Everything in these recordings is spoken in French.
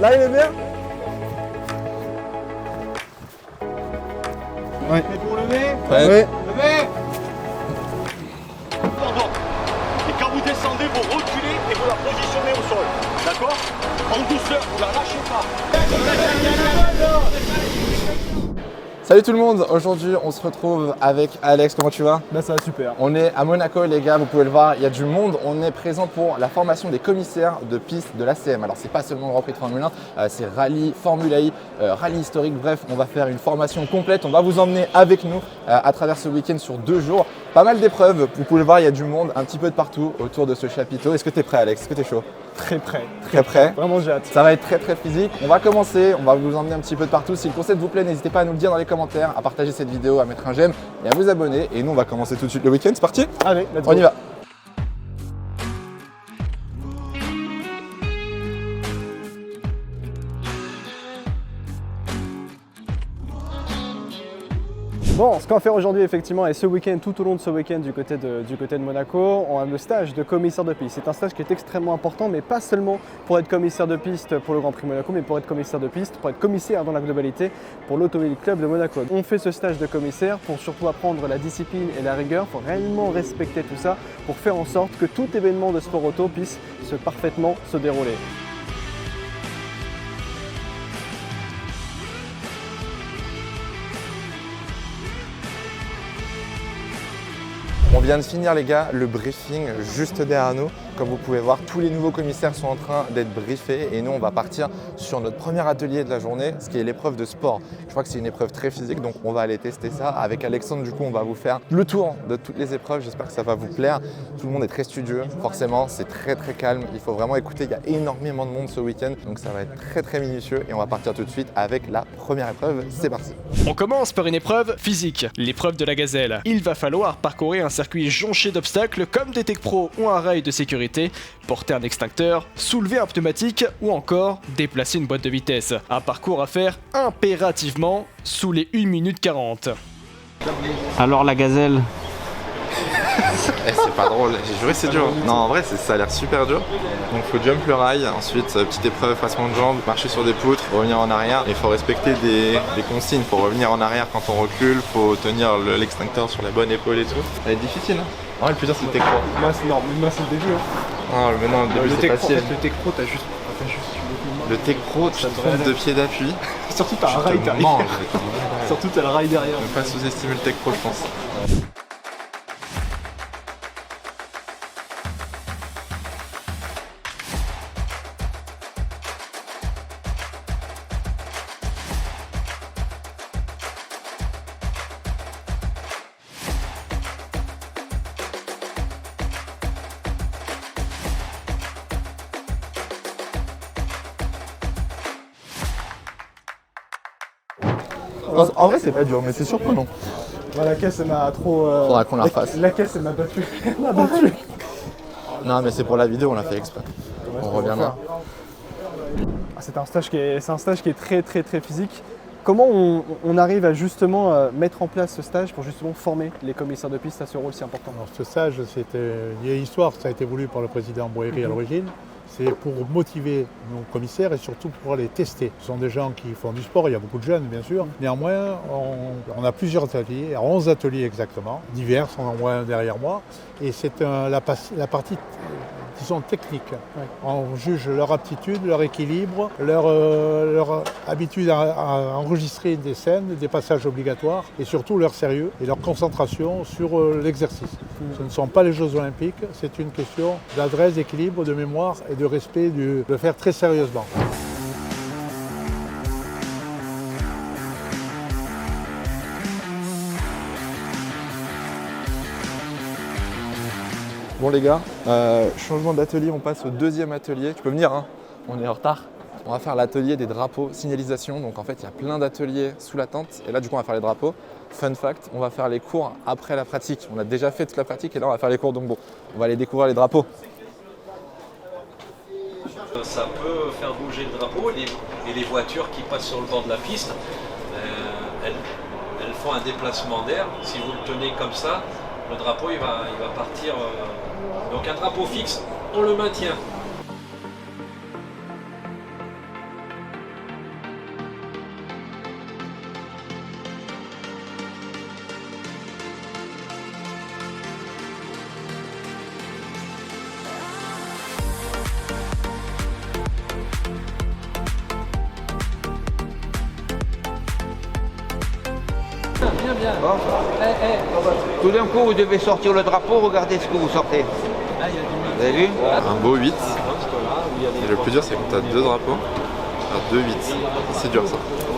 Là, il est bien. Ouais. Et pour lever, Ouais. levez. Pardon. Et quand vous descendez, vous reculez et vous la positionnez au sol. D'accord? En douceur, vous la lâchez pas. Salut tout le monde, aujourd'hui on se retrouve avec Alex, comment tu vas? Bah ça va super. On est à Monaco les gars, vous pouvez le voir, il y a du monde, on est présent pour la formation des commissaires de piste de l'ACM. Alors c'est pas seulement le Grand Prix de Formule 1, c'est rallye, Formule I, rallye historique, bref on va faire une formation complète, on va vous emmener avec nous à travers ce week-end sur 2 jours. Pas mal d'épreuves, vous pouvez le voir, il y a du monde un petit peu de partout autour de ce chapiteau. Est-ce que tu es prêt Alex? Est-ce que tu es chaud? Très prêt. Très prêt. Vraiment j'ai hâte. Ça va être très physique. On va commencer, on va vous emmener un petit peu de partout. Si le concept vous plaît, n'hésitez pas à nous le dire dans les commentaires, à partager cette vidéo, à mettre un j'aime et à vous abonner. Et nous, on va commencer tout de suite le week-end. C'est parti? Allez, let's go. On y va. Bon, ce qu'on va faire aujourd'hui effectivement et ce week-end, tout au long de ce week-end du côté de Monaco, on a le stage de commissaire de piste. C'est un stage qui est extrêmement important, mais pas seulement pour être commissaire de piste pour le Grand Prix Monaco, mais pour être commissaire de piste, pour être commissaire dans la globalité pour l'Automobile Club de Monaco. On fait ce stage de commissaire pour surtout apprendre la discipline et la rigueur, pour réellement respecter tout ça, pour faire en sorte que tout événement de sport auto puisse parfaitement se dérouler. On vient de finir les gars le briefing juste derrière nous. Comme vous pouvez voir, tous les nouveaux commissaires sont en train d'être briefés et nous on va partir sur notre premier atelier de la journée, ce qui est l'épreuve de sport. Je crois que c'est une épreuve très physique, donc on va aller tester ça. Avec Alexandre, du coup, on va vous faire le tour de toutes les épreuves. J'espère que ça va vous plaire. Tout le monde est très studieux, forcément, c'est très calme. Il faut vraiment écouter, il y a énormément de monde ce week-end, donc ça va être très minutieux et on va partir tout de suite avec la première épreuve. C'est parti. On commence par une épreuve physique, l'épreuve de la gazelle. Il va falloir parcourir un circuit jonché d'obstacles comme des Tech Pro ou un rail de sécurité, porter un extincteur, soulever un pneumatique ou encore déplacer une boîte de vitesse. Un parcours à faire impérativement sous les 1 minute 40. Alors la gazelle, C'est pas drôle, j'ai juré c'est dur. Non en vrai ça a l'air super dur. Donc faut jump le rail, ensuite petite épreuve passement de jambes, marcher sur des poutres, revenir en arrière. Il faut respecter des consignes, faut revenir en arrière quand on recule, faut tenir l'extincteur sur la bonne épaule et tout. Ça va être difficile hein. Ah, le plus dur c'est le Tech Pro. Moi c'est le début. Hein. Ah mais non, le début c'est facile. Le Tech Pro, t'as juste Le Tech Pro, tu te trompes de pied d'appui. surtout t'as un Tu rail te derrière. manges. Surtout t'as le rail derrière. Ne pas sous-estimer le Tech Pro je pense. En vrai c'est pas dur mais c'est surprenant. La caisse elle m'a trop. Faudra qu'on la refasse. La caisse elle m'a battu. Elle m'a battu. Non mais c'est pour la vidéo, on l'a fait exprès. On reviendra. C'est un stage qui est très physique. Comment on arrive à justement mettre en place ce stage pour justement former les commissaires de piste à ce rôle si important? Alors, ce stage, c'était une vieille histoire, ça a été voulu par le président Boéry à l'origine. C'est pour motiver nos commissaires et surtout pour les tester. Ce sont des gens qui font du sport, il y a beaucoup de jeunes bien sûr. Néanmoins, on a plusieurs ateliers, 11 ateliers exactement, divers, on en voit un derrière moi. Et c'est la partie disons technique. Ouais. On juge leur aptitude, leur équilibre, leur habitude à enregistrer des scènes, des passages obligatoires et surtout leur sérieux et leur concentration sur l'exercice. Ce ne sont pas les Jeux Olympiques, c'est une question d'adresse, d'équilibre, de mémoire et de respect, de le faire très sérieusement. Bon les gars, changement d'atelier, on passe au deuxième atelier. Tu peux venir hein, on est en retard. On va faire l'atelier des drapeaux signalisation. Donc en fait il y a plein d'ateliers sous la tente et là du coup on va faire les drapeaux. Fun fact, on va faire les cours après la pratique. On a déjà fait toute la pratique et là on va faire les cours donc bon, on va aller découvrir les drapeaux. Ça peut faire bouger le drapeau et les voitures qui passent sur le bord de la piste, elles font un déplacement d'air. Si vous le tenez comme ça, le drapeau il va partir. Donc un drapeau fixe, on le maintient. Tout d'un coup, vous devez sortir le drapeau, regardez ce que vous sortez. Vous avez vu? Un beau 8. Et le plus dur, c'est quand tu as 2 drapeaux. Alors 2 8. C'est dur ça.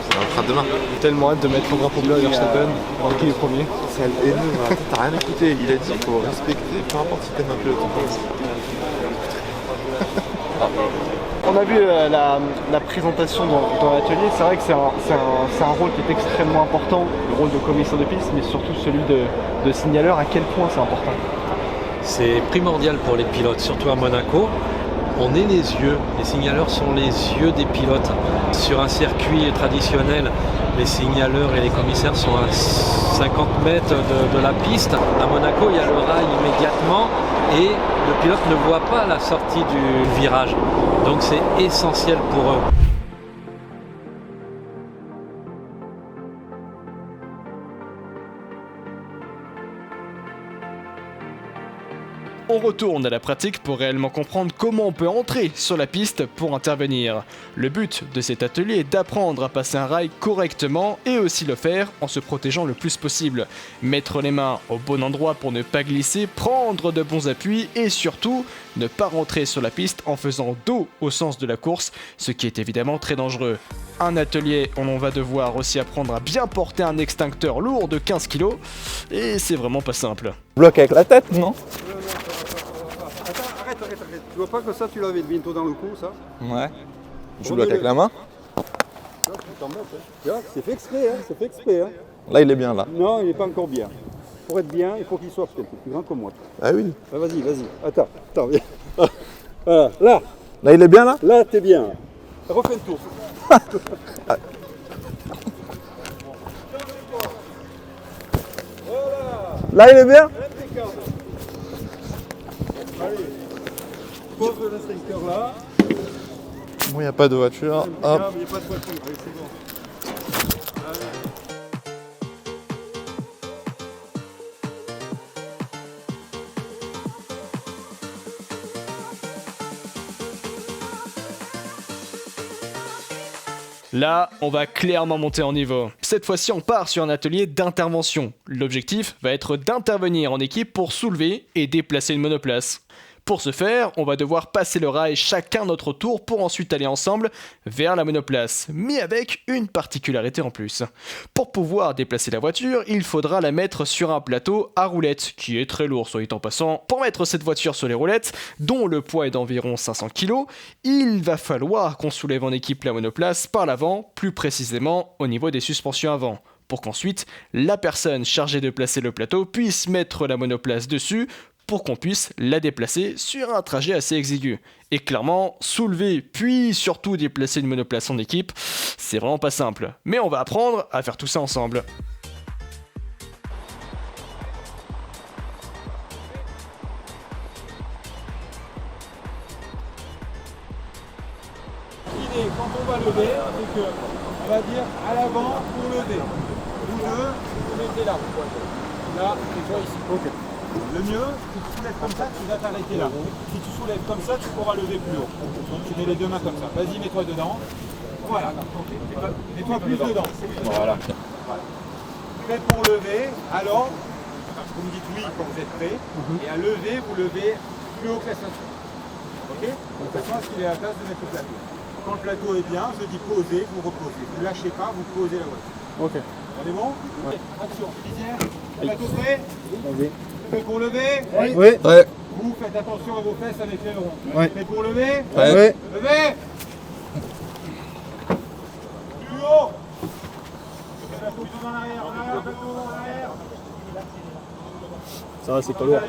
Ça va faire demain. Tellement hâte de mettre le drapeau bleu à Verstappen, voir qui est premier. C'est haineux, voilà. T'as rien écouté. Il a dit qu'il faut respecter, peu importe si t'aimes un pilote ou pas. On a vu la présentation dans l'atelier, c'est vrai que c'est un rôle qui est extrêmement important, le rôle de commissaire de piste, mais surtout celui de signaleur. À quel point c'est important? C'est primordial pour les pilotes, surtout à Monaco. On est les yeux, les signaleurs sont les yeux des pilotes. Sur un circuit traditionnel, les signaleurs et les commissaires sont à 50 mètres de la piste. À Monaco, il y a le rail immédiatement et le pilote ne voit pas la sortie du virage. Donc c'est essentiel pour eux. On retourne à la pratique pour réellement comprendre comment on peut entrer sur la piste pour intervenir. Le but de cet atelier est d'apprendre à passer un rail correctement et aussi le faire en se protégeant le plus possible. Mettre les mains au bon endroit pour ne pas glisser, prendre de bons appuis et surtout ne pas rentrer sur la piste en faisant dos au sens de la course, ce qui est évidemment très dangereux. Un atelier où on va devoir aussi apprendre à bien porter un extincteur lourd de 15 kg et c'est vraiment pas simple. Bloc avec la tête, non? Arrête. Tu vois pas que ça, tu l'avais bientôt dans le cou, ça? Ouais. Je bloque avec la main. C'est fait exprès, c'est fait exprès. Là, il est bien là. Non, il n'est pas encore bien. Pour être bien, il faut qu'il soit peut-être plus grand que moi. Ah oui. Vas-y. Attends, viens. Voilà, là. Là, il est bien là? Là, t'es bien. Refais le tour. Là, il est bien? Allez. Pose le restricteur là. Bon, il n'y a pas de voiture. Hop. Il n'y a pas de voiture. Allez, c'est bon. Allez. Là, on va clairement monter en niveau. Cette fois-ci, on part sur un atelier d'intervention. L'objectif va être d'intervenir en équipe pour soulever et déplacer une monoplace. Pour ce faire, on va devoir passer le rail chacun notre tour pour ensuite aller ensemble vers la monoplace, mais avec une particularité en plus. Pour pouvoir déplacer la voiture, il faudra la mettre sur un plateau à roulettes, qui est très lourd soit dit en passant. Pour mettre cette voiture sur les roulettes, dont le poids est d'environ 500 kg, il va falloir qu'on soulève en équipe la monoplace par l'avant, plus précisément au niveau des suspensions avant, pour qu'ensuite la personne chargée de placer le plateau puisse mettre la monoplace dessus pour qu'on puisse la déplacer sur un trajet assez exigu. Et clairement, soulever puis surtout déplacer une monoplace en équipe, c'est vraiment pas simple. Mais on va apprendre à faire tout ça ensemble. L'idée, quand on va lever, c'est que on va dire à l'avant pour lever. Vous deux, vous mettez là. Là, et toi ici. Ok. Le mieux, si tu soulèves comme ça, tu vas t'arrêter là. Si tu soulèves comme ça, tu pourras lever plus haut. Donc tu mets les deux mains comme ça. Vas-y, mets-toi dedans. Voilà. Mets-toi plus dedans. Voilà. Prêt pour lever, alors, vous me dites oui quand vous êtes prêt. Et à lever, vous levez plus haut que la ceinture. Ok? De toute façon, est-ce qu'il est à la place de mettre le plateau? Quand le plateau est bien, je dis posez, vous reposez. Vous ne lâchez pas, vous posez la voiture. Ok. On est bon? Ouais. Action. Lisière, le plateau prêt? Vas-y. Prêt pour lever? Oui. Ouais. Vous faites attention à vos fesses avec l'aileron. Ouais. Prêt pour lever? Ouais. Levez! Plus haut! La position en arrière, en arrière, en arrière. Ça va, c'est pas lourd. À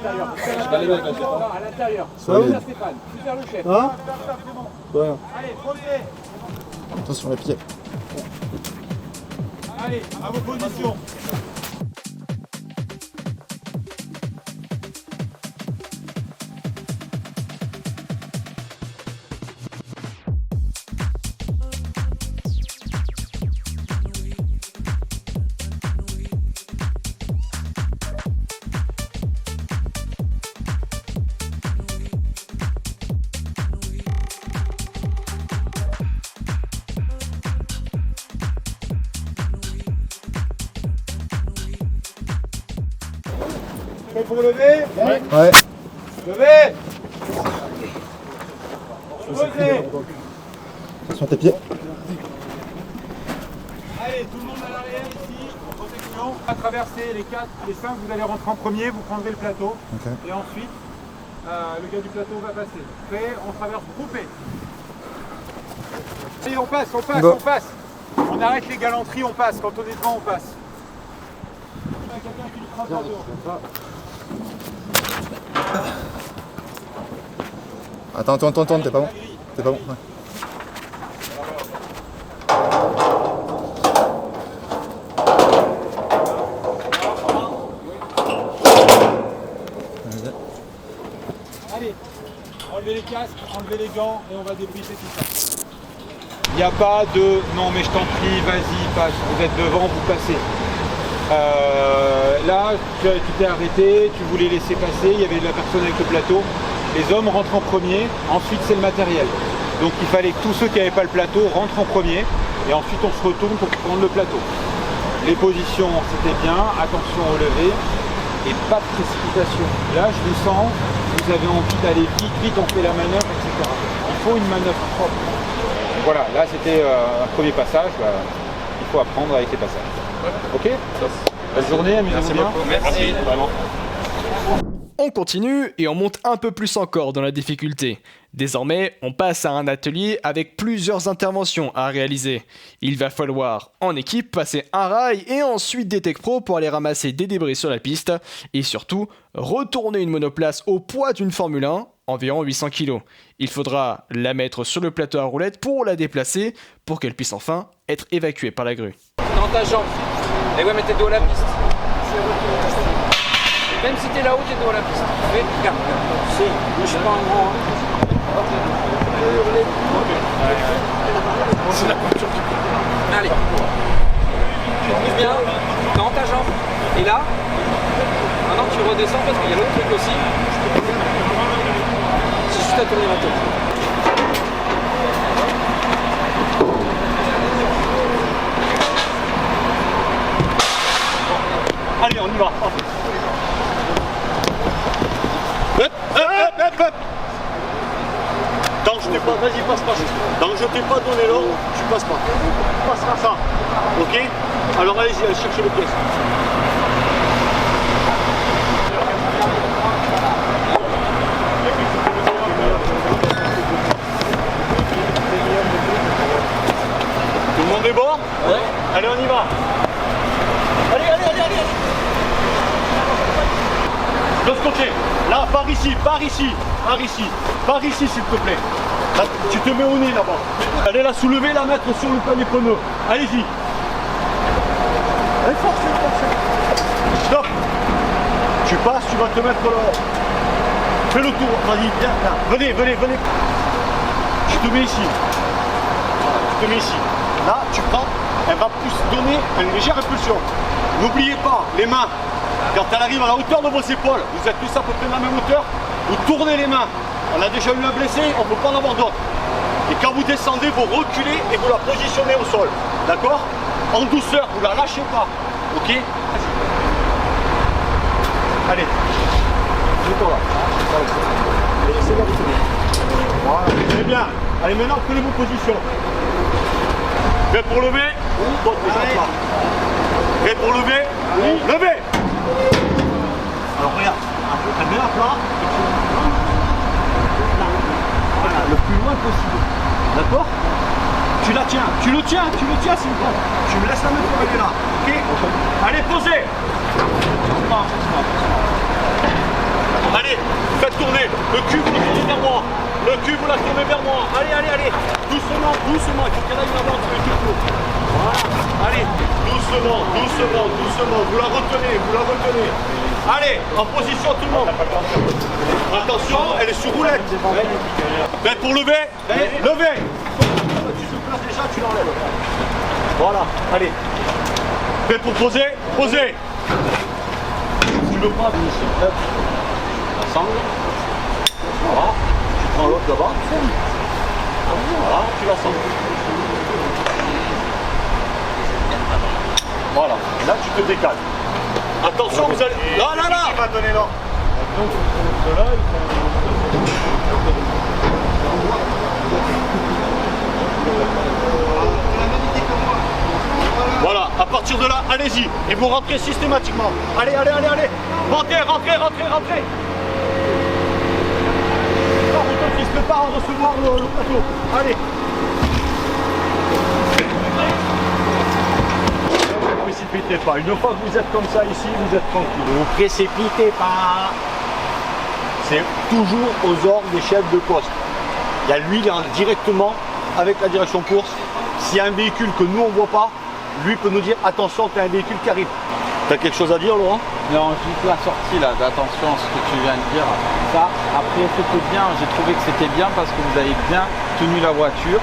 l'intérieur. Ça va. Stéphane, tu vers le chef. Hein? C'est bon. Ouais. Allez, premier. Attention les pieds. Allez, à vos positions. Prêt pour lever? Ouais. Levez! Posez! Sur tes pieds. Allez, tout le monde à l'arrière ici, en protection. À traverser les 4, les 5, vous allez rentrer en premier, vous prendrez le plateau. Okay. Et ensuite, le gars du plateau va passer. Prêt, on traverse groupé. Allez, on passe, on passe, Go. on passe. On arrête les galanteries, on passe. Quand on est devant, on passe. Il y a quelqu'un qui le frappe à dos. Attends, t'es pas bon. T'es pas bon. Ouais. Allez, enlevez les casques, enlevez les gants et on va débriefer tout ça. Il n'y a pas de non mais je t'en prie, vas-y, passe. Vous êtes devant, vous passez. Là, tu t'es arrêté, tu voulais laisser passer, il y avait de la personne avec le plateau. Les hommes rentrent en premier, ensuite c'est le matériel. Donc il fallait que tous ceux qui n'avaient pas le plateau rentrent en premier et ensuite on se retourne pour prendre le plateau. Les positions, c'était bien, attention au lever et pas de précipitation. Là, je vous sens, vous avez envie d'aller vite, vite, on fait la manœuvre, etc. Il faut une manœuvre propre. Voilà, là c'était un premier passage, il faut apprendre avec les passages. Ok? Bonne journée, amusez-vous bien. Merci. Vraiment. On continue et on monte un peu plus encore dans la difficulté. Désormais, on passe à un atelier avec plusieurs interventions à réaliser. Il va falloir, en équipe, passer un rail et ensuite des tech pro pour aller ramasser des débris sur la piste et surtout, retourner une monoplace au poids d'une Formule 1, environ 800 kg. Il faudra la mettre sur le plateau à roulettes pour la déplacer pour qu'elle puisse enfin être évacuée par la grue. Dans ta jambe. Et ouais, mais t'es dos à la piste. Même si t'es là-haut, t'es dos à la piste. Oui, regarde. Si, moi je suis pas un grand. C'est la pointure du pied. Allez. Tu bouges bien dans ta jambe. Et là, maintenant tu redescends parce qu'il y a l'autre truc aussi. C'est juste à tourner la tête. Allez, on y va. Hop. Tant que je t'ai pas, vas-y, passe pas. Tant que je t'ai pas donné l'ordre, tu passes pas. Tu passeras ça. Ok? Alors allez-y, allez chercher les pièces. Tout le monde est bon? Ouais. Allez, on y va. Allez. De l'autre côté. Là, par ici, s'il te plaît. Là, tu te mets au nez là-bas. Allez la soulever, la mettre sur les pneus. Allez-y. Allez, force. Stop. Tu passes, tu vas te mettre là. Fais le tour, vas-y, viens. Venez. Tu te mets ici. Tu te mets ici. Là, tu prends, elle va plus donner une légère impulsion. N'oubliez pas, les mains. Quand elle arrive à la hauteur de vos épaules, vous êtes tous à peu près de la même hauteur, vous tournez les mains. On a déjà eu un blessé, on ne peut pas en avoir d'autres. Et quand vous descendez, vous reculez et vous la positionnez au sol. D'accord? En douceur, vous la lâchez pas. Ok? Allez. Mets-toi là. Allez, laissez-moi vous tenir. Voilà, très bien. Allez, maintenant, prenez vos positions. Prêt pour lever? Oui. Prêt pour lever? Oui. Levez! Alors regarde, elle met la plat et tu voilà, le plus loin possible. D'accord? Tu la tiens, tu le tiens s'il vous plaît. Tu me laisses la main pour aller là. Ok? Allez, posez! Allez, faites tourner. Le cul, vous la tournez vers moi. Allez. Doucement. Il faut qu'elle aille là-bas entre les deux plots. Voilà. Allez, doucement. Vous la retenez. Allez, en position tout le monde. Attention, elle est sur roulette. Prêt pour lever? Levez. Tu te places déjà, tu l'enlèves. Voilà, allez. Prêt pour poser? Posez. Tu le bras, ensemble. Voilà. Tu prends l'autre là-bas. Voilà, tu l'assembles. Voilà, et là tu te décales. Attention, vous allez... Là, là, là. Il va donner l'ordre. Donc, ceux-là, ils Voilà, à partir de là, allez-y. Et vous rentrez systématiquement. Allez, allez, allez, allez. Rentrez, rentrez, rentrez, rentrez. Non, vous ne risquez pas à recevoir le plateau. Allez. Ne vous précipitez pas. Une fois que vous êtes comme ça ici, vous êtes tranquille. Ne vous précipitez pas. C'est toujours aux ordres des chefs de poste. Il y a lui, il est directement avec la direction course. S'il y a un véhicule que nous on ne voit pas, lui peut nous dire attention, tu as un véhicule qui arrive. Tu as quelque chose à dire, Laurent? Non, juste la sortie là, d'attention à ce que tu viens de dire. Ça, après c'était bien, j'ai trouvé que c'était bien parce que vous avez bien tenu la voiture.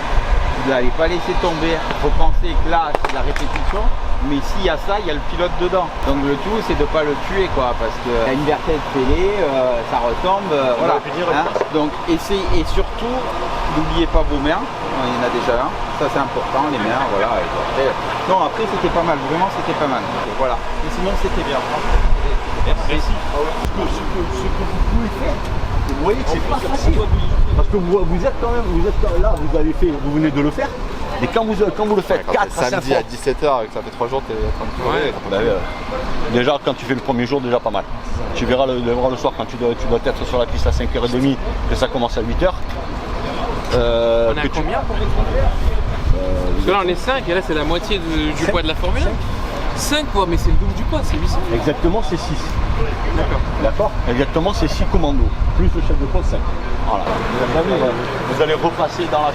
Vous n'allez pas laisser tomber. Il faut penser que là, c'est la répétition. Mais s'il y a ça, il y a le pilote dedans. Donc le tout, c'est de ne pas le tuer, quoi, parce qu'il y a une vertèbre fêlée, ça retombe, voilà. Hein. Donc essayez, et surtout, n'oubliez pas vos mains. Il y en a déjà un. Ça, c'est important, les mains, voilà. Et après, non, après, c'était pas mal. Vraiment, c'était pas mal. Donc, voilà. Mais sinon, c'était bien. Merci. Ce que vous pouvez faire, vous voyez que c'est pas facile. Parce que vous êtes quand même, là, vous venez de le faire. Et quand vous le faites 4 à 5 samedi fois, à 17h, ça fait 3 jours que tu es en train de courir. Déjà quand tu fais le premier jour, déjà pas mal. Tu verras le soir quand tu dois être sur la piste à 5h30, que ça commence à 8h. On est à combien pour Parce que là on est 5 et là c'est la moitié du poids de la Formule 1. 5 poids, mais c'est le double du poids, c'est 800. Exactement, c'est 6. D'accord. D'accord. Exactement, c'est 6 commandos, plus le chef de poste 5. Voilà. Vous allez repasser dans la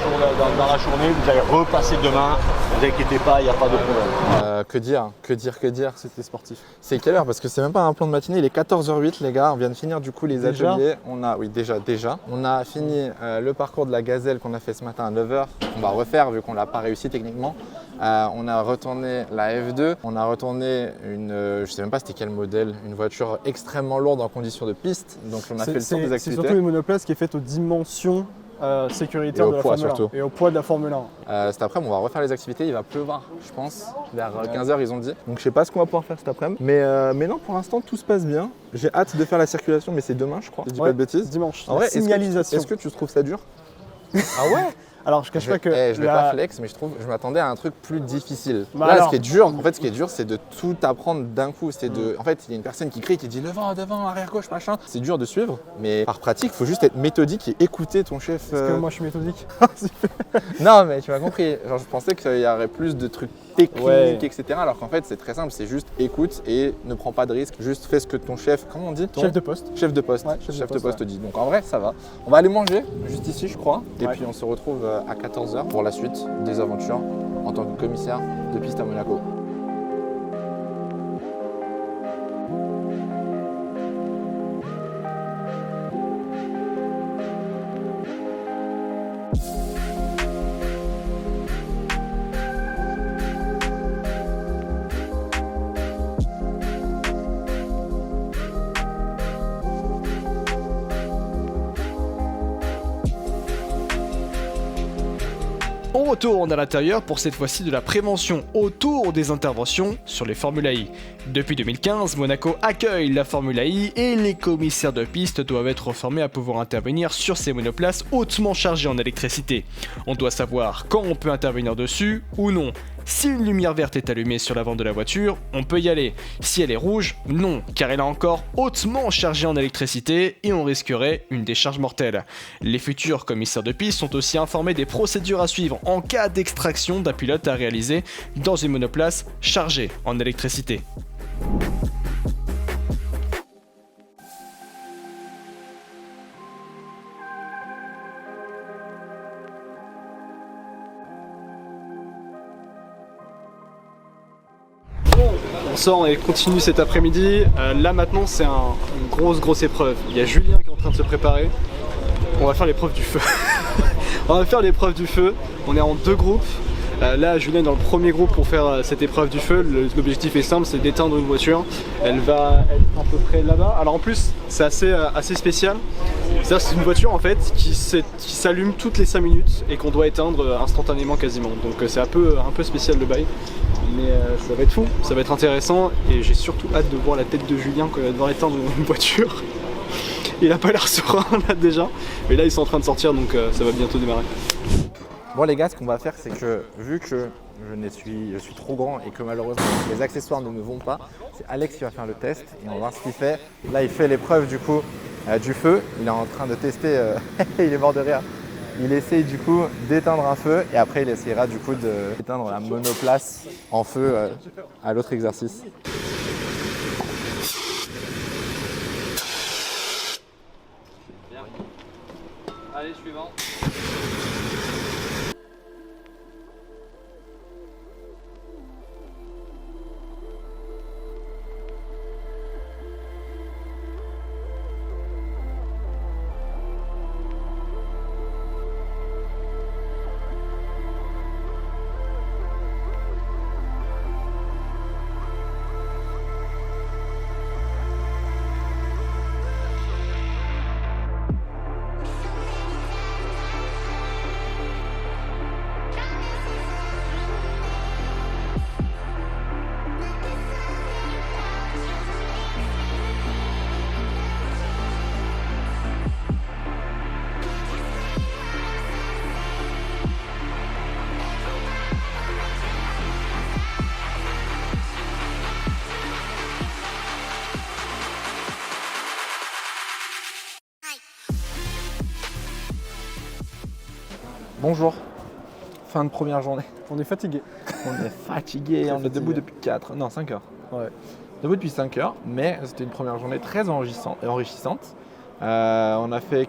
journée, vous allez repasser demain. Ne vous inquiétez pas, il n'y a pas de problème. Que dire, c'était sportif. C'est quelle heure? Parce que c'est même pas un plan de matinée, il est 14h08 les gars, on vient de finir du coup les ateliers. Déjà. On a fini le parcours de la gazelle qu'on a fait ce matin à 9h. On va refaire vu qu'on l'a pas réussi techniquement. On a retourné la F2, on a retourné je sais même pas c'était quel modèle, une voiture extrêmement lourde en conditions de piste. Donc on a fait le tour des activités. C'est surtout une monoplace qui est faite aux dimensions sécuritaires de la Formule 1 et au poids de la Formule 1. Cet après-midi, on va refaire les activités. Il va pleuvoir, je pense, vers 15h, ils ont dit. Donc, je sais pas ce qu'on va pouvoir faire cet après-midi. Mais non, pour l'instant, tout se passe bien. J'ai hâte de faire la circulation, mais c'est demain, je crois. Je dis pas de bêtises. Dimanche. En vrai, signalisation. Est-ce que tu trouves ça dur? Ah ouais? Alors, je cache pas que. Je vais pas flex, mais je m'attendais à un truc plus difficile. Bah là, alors, ce qui est dur, c'est de tout apprendre d'un coup. En fait, il y a une personne qui crie, qui dit devant, arrière gauche, machin. C'est dur de suivre, mais par pratique, il faut juste être méthodique et écouter ton chef. Parce que moi, je suis méthodique. Non, mais tu m'as compris. Genre, je pensais qu'il y aurait plus de trucs techniques, etc. Alors qu'en fait, c'est très simple. C'est juste écoute et ne prends pas de risque. Juste fais ce que ton chef, comment on dit? Chef de poste. Chef de poste. Ouais, chef de poste dit. Donc en vrai, ça va. On va aller manger juste ici, je crois. Et puis on se retrouve à 14h pour la suite des aventures en tant que commissaire de piste à Monaco. On retourne à l'intérieur pour cette fois-ci de la prévention autour des interventions sur les Formula I. Depuis 2015, Monaco accueille la Formula I et les commissaires de piste doivent être formés à pouvoir intervenir sur ces monoplaces hautement chargées en électricité. On doit savoir quand on peut intervenir dessus ou non. Si une lumière verte est allumée sur l'avant de la voiture, on peut y aller. Si elle est rouge, non, car elle est encore hautement chargée en électricité et on risquerait une décharge mortelle. Les futurs commissaires de piste sont aussi informés des procédures à suivre en cas d'extraction d'un pilote à réaliser dans une monoplace chargée en électricité. On sort et continue cet après-midi. Là maintenant c'est une grosse épreuve. Il y a Julien qui est en train de se préparer. On va faire l'épreuve du feu. On va faire l'épreuve du feu. On est en 2 groupes. Là Julien est dans le premier groupe pour faire cette épreuve du feu. L'objectif est simple, c'est d'éteindre une voiture. Elle va être à peu près là-bas. Alors en plus c'est assez spécial. C'est une voiture en fait qui s'allume toutes les 5 minutes et qu'on doit éteindre instantanément quasiment. Donc c'est un peu spécial le bail. Mais ça va être fou, ça va être intéressant et j'ai surtout hâte de voir la tête de Julien quand il va devoir éteindre une voiture. Il a pas l'air serein là déjà, mais là ils sont en train de sortir donc ça va bientôt démarrer. Bon les gars, ce qu'on va faire, c'est que vu que je suis trop grand et que malheureusement les accessoires ne me vont pas, c'est Alex qui va faire le test et on va voir ce qu'il fait. Là il fait l'épreuve du coup du feu, il est en train de tester, il est mort de rire. Il essaye du coup d'éteindre un feu et après il essayera du coup d'éteindre la monoplace en feu à l'autre exercice. Allez, suivant. Bonjour, fin de première journée. On est fatigué. On est fatigué, on est debout depuis 5 heures. Ouais. Debout depuis 5 heures, mais c'était une première journée très enrichissante. On a fait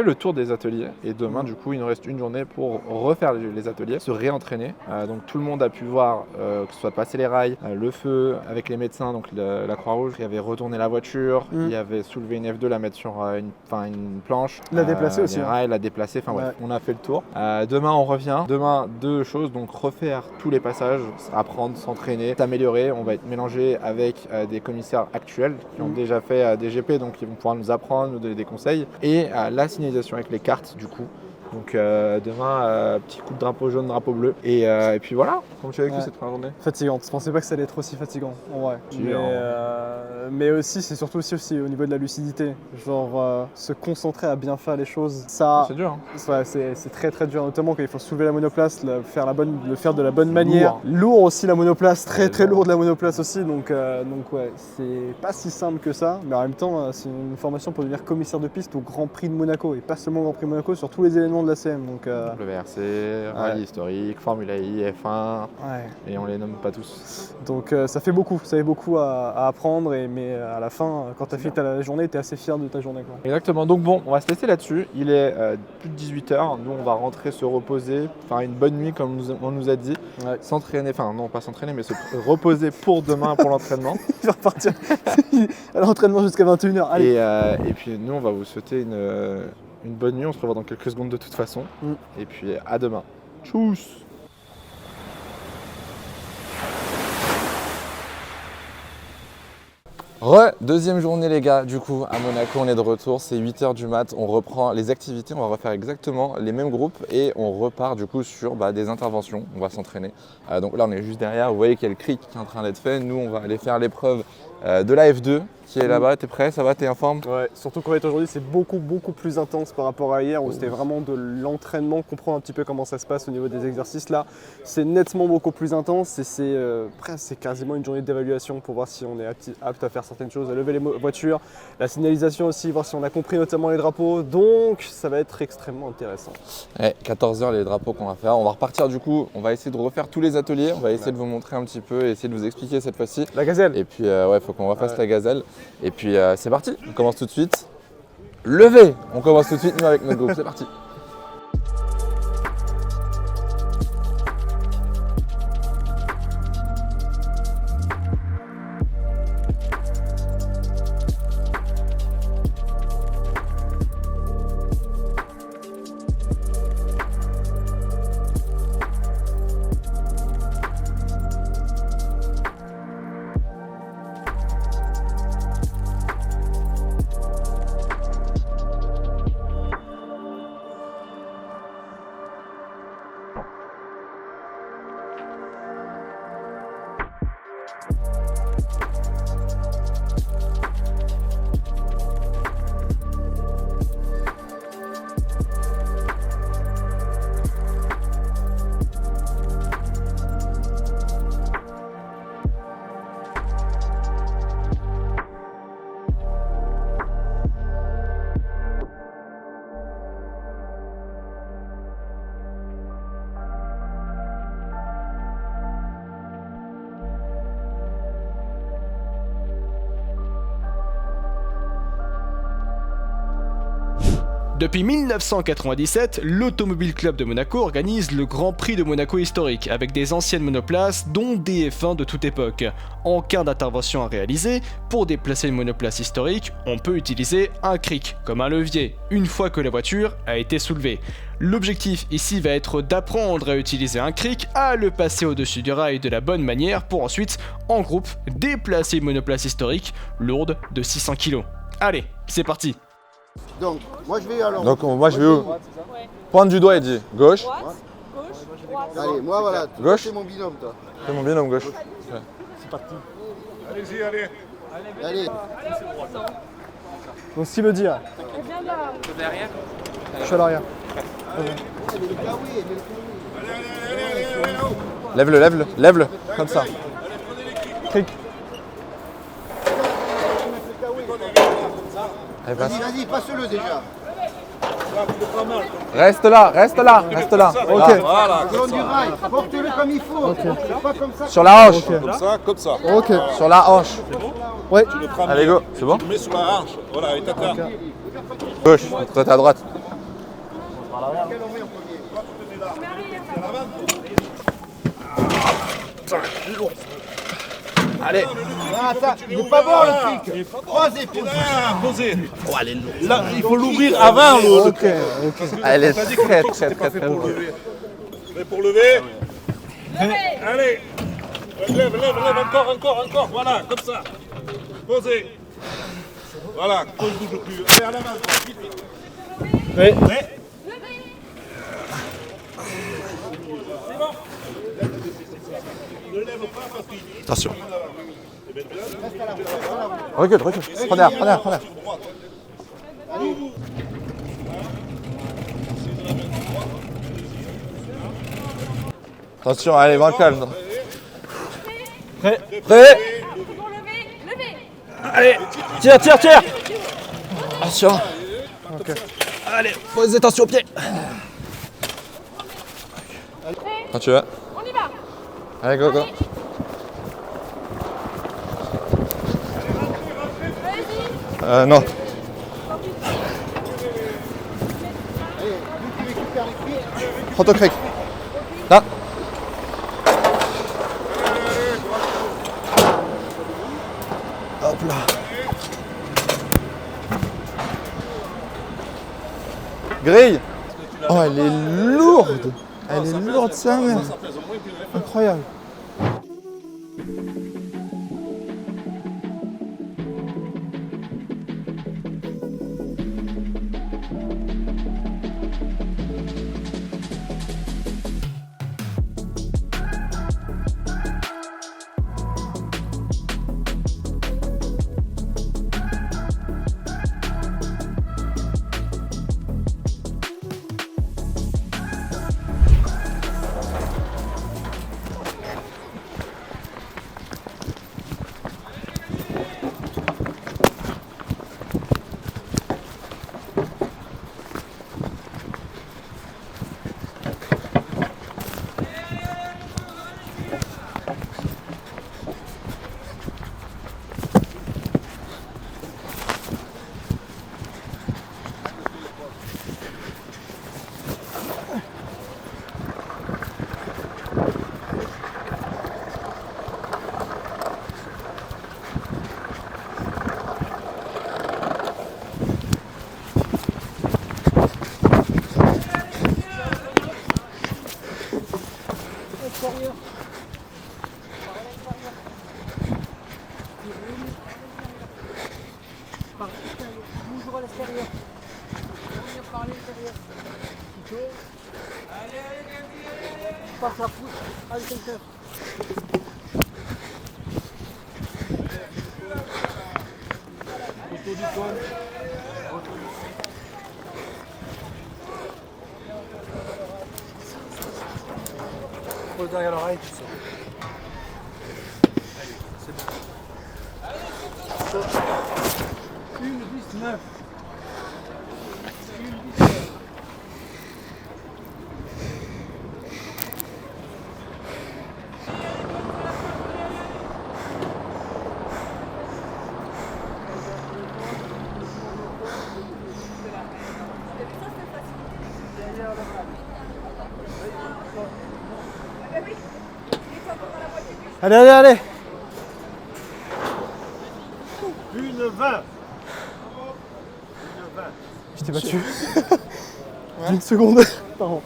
le tour des ateliers et demain du coup il nous reste une journée pour refaire les ateliers, se réentraîner. Donc tout le monde a pu voir que ce soit passer les rails, le feu avec les médecins, donc la Croix-Rouge, il y avait retourné la voiture, il y avait soulevé une F2, la mettre sur une planche. La déplacer aussi. Les rails, la déplacer, enfin ouais. On a fait le tour. Demain on revient, demain 2 choses, donc refaire tous les passages, apprendre, s'entraîner, s'améliorer. On va être mélangé avec des commissaires actuels qui ont déjà fait des GP, donc ils vont pouvoir nous apprendre, nous donner des conseils, et la signalisation avec les cartes du coup. Donc demain, petit coup de drapeau jaune, drapeau bleu, et puis voilà, comme tu as vécu cette première journée. Fatigante, je pensais pas que ça allait être aussi fatigant en vrai. Mais aussi, c'est surtout aussi au niveau de la lucidité, genre se concentrer à bien faire les choses, ça c'est dur. Ouais, c'est très très dur, notamment quand il faut soulever la monoplace, le faire de la bonne manière. Lourd aussi la monoplace, très lourde la monoplace aussi, donc ouais, c'est pas si simple que ça, mais en même temps, c'est une formation pour devenir commissaire de piste au Grand Prix de Monaco, et pas seulement au Grand Prix de Monaco, sur tous les événements de la CM. Donc, le VRC, rallye historique, Formula I, F1, et on les nomme pas tous. Donc ça fait beaucoup à apprendre, mais à la fin, quand tu as fait ta journée, tu es assez fier de ta journée, quoi. Exactement, donc bon, on va se laisser là-dessus. Il est plus de 18h, nous on va rentrer, se reposer, faire une bonne nuit comme on nous a dit, s'entraîner, enfin non pas s'entraîner, mais se reposer pour demain, pour l'entraînement. Il va repartir à l'entraînement jusqu'à 21h. Allez. Et puis nous on va vous souhaiter une bonne nuit, on se revoit dans quelques secondes de toute façon. Et puis à demain. Tchuss. Deuxième journée les gars, du coup à Monaco on est de retour, c'est 8h du mat, on reprend les activités, on va refaire exactement les mêmes groupes et on repart du coup sur des interventions, on va s'entraîner. Donc là on est juste derrière, vous voyez qu'il y a le cric qui est en train d'être fait, nous on va aller faire l'épreuve de la F2 qui est là-bas. T'es prêt? Ça va? T'es en forme? Ouais, surtout qu'en fait aujourd'hui c'est beaucoup plus intense par rapport à hier où c'était vraiment de l'entraînement, comprendre un petit peu comment ça se passe au niveau des exercices. Là c'est nettement beaucoup plus intense et c'est quasiment une journée d'évaluation pour voir si on est apte à faire certaines choses, à lever les voitures, la signalisation aussi, voir si on a compris notamment les drapeaux, donc ça va être extrêmement intéressant. Ouais, 14h les drapeaux qu'on va faire, on va repartir du coup, on va essayer de refaire tous les ateliers, on va essayer de vous montrer un petit peu, essayer de vous expliquer cette fois-ci. La gazelle. Et puis ouais, faut qu'on refasse la gazelle. Et puis c'est parti, on commence tout de suite. Levez! On commence tout de suite nous avec notre groupe, c'est parti. Depuis 1997, l'Automobile Club de Monaco organise le Grand Prix de Monaco historique avec des anciennes monoplaces dont des F1 de toute époque. En cas d'intervention à réaliser, pour déplacer une monoplace historique, on peut utiliser un cric, comme un levier, une fois que la voiture a été soulevée. L'objectif ici va être d'apprendre à utiliser un cric, à le passer au-dessus du rail de la bonne manière pour ensuite, en groupe, déplacer une monoplace historique lourde de 600 kg. Allez, c'est parti! Donc, moi je vais alors. Donc moi je vais où? Pointe du doigt et dis gauche. Allez, moi voilà. Gauche. C'est mon binôme, toi. C'est mon binôme gauche. C'est parti. Allez-y, allez. Allez. Donc ce qu'il me dit, là. Je suis à l'arrière. Lève-le, lève-le, comme ça. Cric. Allez, passe. Vas-y, passe-le déjà. Reste là, reste là, reste là. Ok. Voilà. Du rail, porte-le comme il faut. Pas comme ça. Sur la hanche. Comme ça, comme ça. Ok. Sur la hanche. Ouais. Allez, go. C'est bon? Tu le mets sur la hanche. Voilà, et t'attends. Gauche, toi t'es à droite. Allez. Ah, ça, il est pas bon le truc. Croisez, posez. Oh, elle est lourde. Là, il faut l'ouvrir avant le. Ok. Elle est très lourde. Prêt pour lever? Allez. Lève, encore. Voilà, comme ça. Posez. Voilà, qu'on ne bouge plus. Allez, à l'avant, vite. Oui. Prêt? C'est bon. Ne lève pas parce qu'il. Attention. Recule. Prends l'air. Attention, allez, moins calme. Prêt. Allez, tire. Attention. Allez, posez attention au pied. Quand tu veux. On y va. Allez, go. Non. Prends ton cric. Là. Hop là. Grille. Oh, elle est lourde. Elle est lourde, sa mère. Incroyable. Toujours à l'extérieur. Par l'intérieur. Allez, passe la pousse. Allez, quelqu'un. Autour du cône. Pose derrière l'oreille, tu sais. C'est bon. 1,19. Allez, allez, allez. Une 20. Je t'ai battu. D'une seconde. Pardon.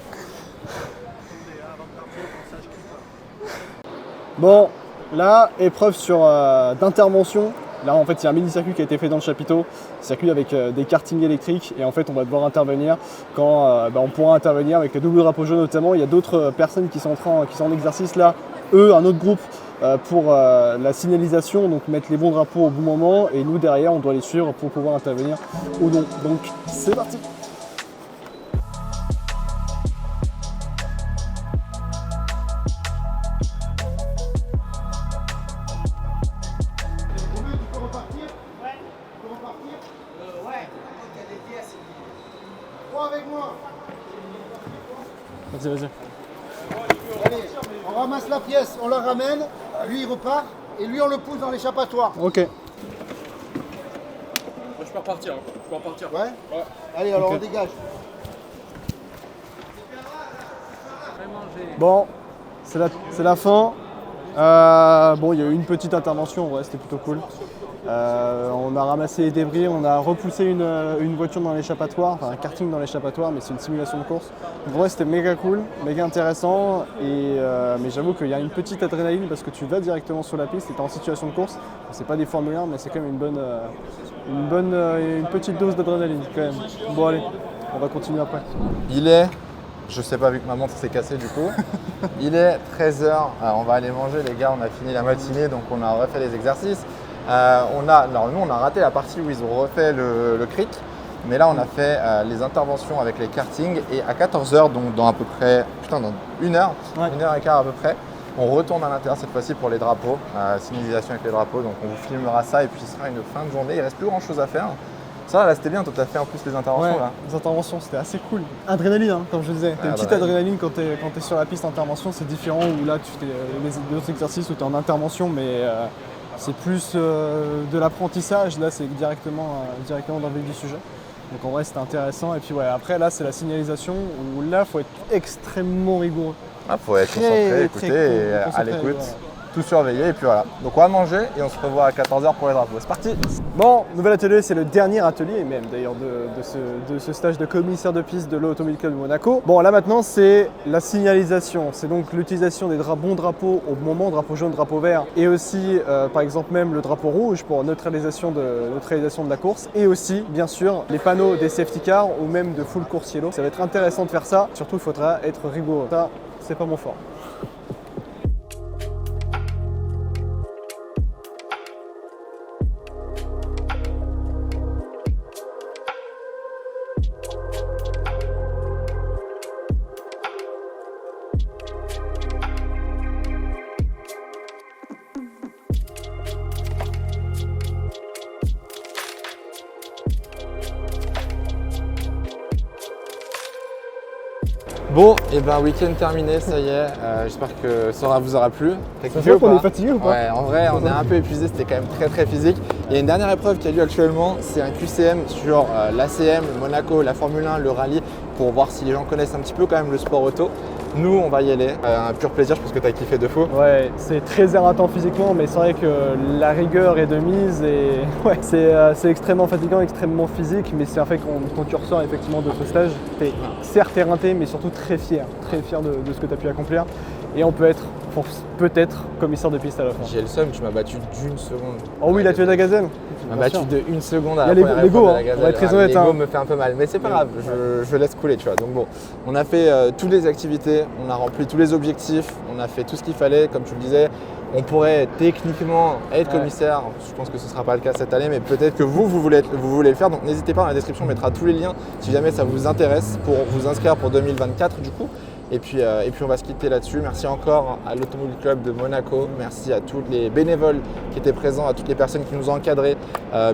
Bon, là, épreuve d'intervention. Là, en fait, il y a un mini-circuit qui a été fait dans le chapiteau, circuit avec des kartings électriques, et en fait, on va devoir intervenir quand on pourra intervenir avec le double drapeau jaune notamment. Il y a d'autres personnes qui sont en exercice là, eux, un autre groupe pour la signalisation, donc mettre les bons drapeaux au bon moment, et nous derrière, on doit les suivre pour pouvoir intervenir ou non. Donc, c'est parti. Avec moi. Vas-y, vas-y. Allez, on ramasse la pièce, on la ramène, lui il repart, et lui on le pousse dans l'échappatoire. Ok. Moi, je peux repartir. Hein. Je peux repartir. Ouais. Allez, alors Ok. on dégage. Bon, c'est la fin. Bon, il y a eu une petite intervention, ouais, c'était plutôt cool. On a ramassé les débris, on a repoussé une voiture dans l'échappatoire, enfin un karting dans l'échappatoire, mais c'est une simulation de course. Donc, ouais, c'était méga cool, méga intéressant, mais j'avoue qu'il y a une petite adrénaline parce que tu vas directement sur la piste et tu es en situation de course. C'est pas des Formule 1, mais c'est quand même une petite dose d'adrénaline quand même. Bon allez, on va continuer après. Il est, je sais pas vu que ma montre s'est cassée du coup, il est 13h, on va aller manger les gars, on a fini la matinée donc on a refait les exercices. Nous on a raté la partie où ils ont refait le cric, mais là on a fait les interventions avec les kartings et à 14h, donc dans à peu près, dans une heure et quart à peu près, on retourne à l'intérieur cette fois-ci pour les drapeaux, signalisation avec les drapeaux, donc on vous filmera ça et puis ce sera une fin de journée, il reste plus grand chose à faire. Ça là c'était bien, toi tu as fait en plus les interventions Ouais, là. les interventions c'était assez cool. Adrénaline, hein, comme je disais. T'as une petite adrénaline quand t'es sur la piste d'intervention, c'est différent où là tu fais les autres exercices où t'es en intervention, mais c'est plus de l'apprentissage. Là c'est directement dans le vif du sujet. Donc en vrai c'était intéressant. Et puis ouais, après là c'est la signalisation où là faut être extrêmement rigoureux. Ah, faut être concentré, écouter et à l'écoute. Voilà. Tout surveiller et puis voilà. Donc on va manger et on se revoit à 14h pour les drapeaux. C'est parti. Bon, nouvel atelier, c'est le dernier atelier même d'ailleurs de ce stage de commissaire de piste de l'Automobile Club de Monaco. Bon là maintenant c'est la signalisation, c'est donc l'utilisation des bons drapeaux au bon moment, drapeau jaune, drapeau vert et aussi par exemple même le drapeau rouge pour neutralisation de la course et aussi bien sûr les panneaux des safety cars ou même de full course yellow. Ça va être intéressant de faire ça, surtout il faudra être rigoureux. Ça c'est pas mon fort. Bon, et ben week-end terminé, ça y est. J'espère que ça vous aura plu. Ça fait qu'on est fatigué ou pas? Ouais, en vrai, on est un peu épuisé, c'était quand même très physique. Il y a une dernière épreuve qui a lieu actuellement, c'est un QCM sur l'ACM, le Monaco, la Formule 1, le rallye, pour voir si les gens connaissent un petit peu quand même le sport auto. Nous, on va y aller. Un pur plaisir, je pense que tu as kiffé de fou. Ouais, c'est très éreintant physiquement, mais c'est vrai que la rigueur est de mise et ouais, c'est extrêmement fatigant, extrêmement physique, mais c'est un fait quand tu ressors effectivement de ce stage, tu es certes éreinté, mais surtout très fier de ce que tu as pu accomplir. Et on peut être peut-être commissaire de piste à la fin. J'ai le seum, tu m'as battu d'une seconde. Oh oui, là tu es la gazelle. Tu m'as battu de une seconde à la première épreuve de la gazelle. On va être très honnête. L'ego me fait un peu mal, mais c'est pas grave, je laisse couler, tu vois. Donc bon, on a fait toutes les activités, on a rempli tous les objectifs, on a fait tout ce qu'il fallait, comme tu le disais. On pourrait techniquement être commissaire, je pense que ce ne sera pas le cas cette année, mais peut-être que vous voulez le faire. Donc n'hésitez pas, dans la description on mettra tous les liens si jamais ça vous intéresse pour vous inscrire pour 2024 du coup. Et puis on va se quitter là-dessus. Merci encore à l'Automobile Club de Monaco. Merci à tous les bénévoles qui étaient présents, à toutes les personnes qui nous ont encadrés.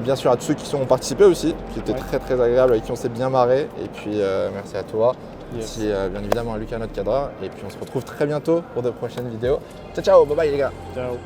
Bien sûr à tous ceux qui ont participé aussi, qui étaient très agréables, avec qui on s'est bien marré. Et puis merci à toi. Merci bien évidemment à Lucas, notre cadreur. Et puis on se retrouve très bientôt pour de prochaines vidéos. Ciao, bye bye les gars. Ciao.